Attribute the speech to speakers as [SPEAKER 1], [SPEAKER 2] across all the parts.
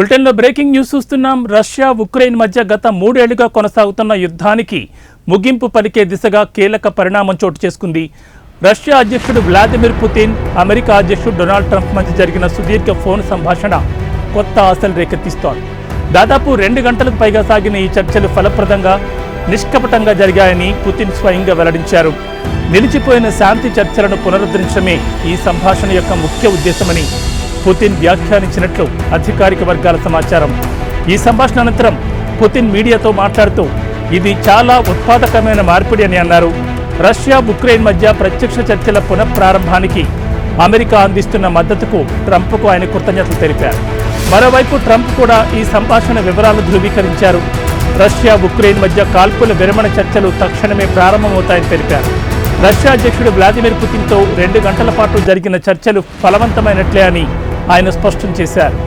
[SPEAKER 1] బులెటిన్లో breaking news చూస్తున్నాం. Russia Ukraine మధ్య గత 3 ఏళ్లుగా కొనసాగుతున్న యుద్ధానికి ముగింపు పలికే దిశగా కీలక పరిణామం చోటు చేసుకుంది. రష్యా అధ్యక్షుడు వ్లాదిమిర్ పుతిన్, అమెరికా అధ్యక్షుడు డొనాల్డ్ ట్రంప్ మధ్య జరిగిన సుదీర్ఘ ఫోన్ సంభాషణ కొత్త ఆశలు రేకెత్తిస్తోంది. దాదాపు 2 గంటలకు పైగా సాగిన ఈ చర్చలు ఫలప్రదంగా, నిష్కపటంగా జరిగాయని పుతిన్ స్వయంగా వెల్లడించారు. నిలిచిపోయిన శాంతి చర్చలను పునరుద్ధరించడమే ఈ సంభాషణ యొక్క ముఖ్య ఉద్దేశమని పుతిన్ వ్యాఖ్యానించినట్లు అధికారిక వర్గాల సమాచారం. ఈ సంభాషణ అనంతరం పుతిన్ మీడియాతో మాట్లాడుతూ ఇది చాలా ఉత్పాదకమైన మార్పిడి అని అన్నారు. రష్యా ఉక్రెయిన్ మధ్య ప్రత్యక్ష చర్చల పునఃప్రారంభానికి అమెరికా అందిస్తున్న మద్దతుకు ట్రంప్కు ఆయన కృతజ్ఞతలు తెలిపారు. మరోవైపు ట్రంప్ కూడా ఈ సంభాషణ వివరాలు ధృవీకరించారు. రష్యా ఉక్రెయిన్ మధ్య కాల్పుల విరమణ చర్చలు తక్షణమే ప్రారంభమవుతాయని తెలిపారు. రష్యా అధ్యక్షుడు వ్లాదిమిర్ పుతిన్తో 2 గంటల పాటు జరిగిన చర్చలు ఫలవంతమైనట్లే అని ఆయన స్పష్టం చేశారు.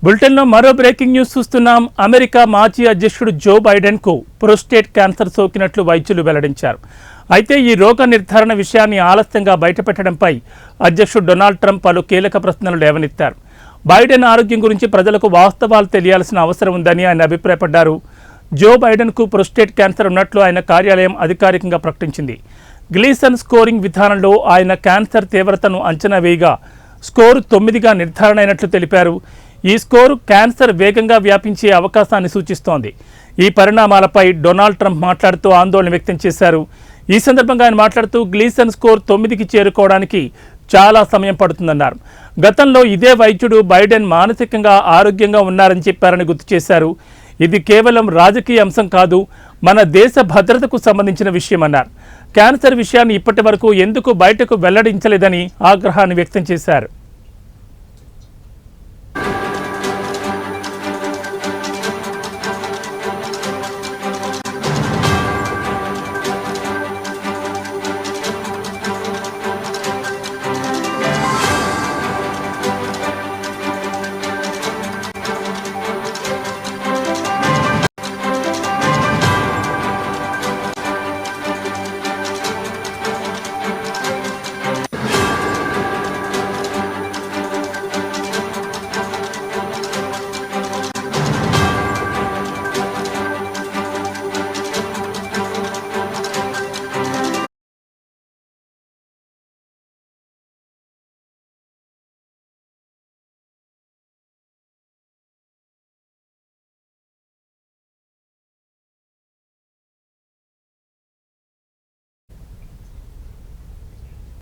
[SPEAKER 1] బులెటిన్లో మరో బ్రేకింగ్ న్యూస్ చూస్తున్నాం. అమెరికా మాజీ అధ్యక్షుడు జో బైడెన్కు ప్రోస్టేట్ క్యాన్సర్ సోకినట్లు వైద్యులు వెల్లడించారు. అయితే ఈ రోగ నిర్ధారణ విషయాన్ని ఆలస్యంగా బయటపెట్టడంపై అధ్యక్షుడు డొనాల్డ్ ట్రంప్ పలు కీలక ప్రశ్నలు లేవనెత్తారు. బైడెన్ ఆరోగ్యం గురించి ప్రజలకు వాస్తవాలు తెలియాల్సిన అవసరం ఉందని ఆయన అభిప్రాయపడ్డారు. జో బైడెన్కు ప్రోస్టేట్ క్యాన్సర్ ఉన్నట్లు ఆయన కార్యాలయం అధికారికంగా ప్రకటించింది. గ్లీసన్ స్కోరింగ్ విధానంలో ఆయన క్యాన్సర్ తీవ్రతను అంచనా వేయగా స్కోరు 9గా నిర్ధారణ అయినట్లు తెలిపారు. ఈ స్కోరు క్యాన్సర్ వేగంగా వ్యాపించే అవకాశాన్ని సూచిస్తోంది. ఈ పరిణామాలపై డొనాల్డ్ ట్రంప్ మాట్లాడుతూ ఆందోళన వ్యక్తం చేశారు. ఈ సందర్భంగా ఆయన మాట్లాడుతూ గ్లీసన్ స్కోర్ 9కి చేరుకోవడానికి చాలా సమయం పడుతుందన్నారు. గతంలో ఇదే వైద్యుడు బైడెన్ మానసికంగా ఆరోగ్యంగా ఉన్నారని చెప్పారని గుర్తు చేశారు. ఇది కేవలం రాజకీయ అంశం కాదు, మన దేశ భద్రతకు సంబంధించిన విషయమన్నారు. క్యాన్సర్ విషయాన్ని ఇప్పటి వరకు ఎందుకు బయటకు వెల్లడించలేదని ఆగ్రహాన్ని వ్యక్తం చేశారు.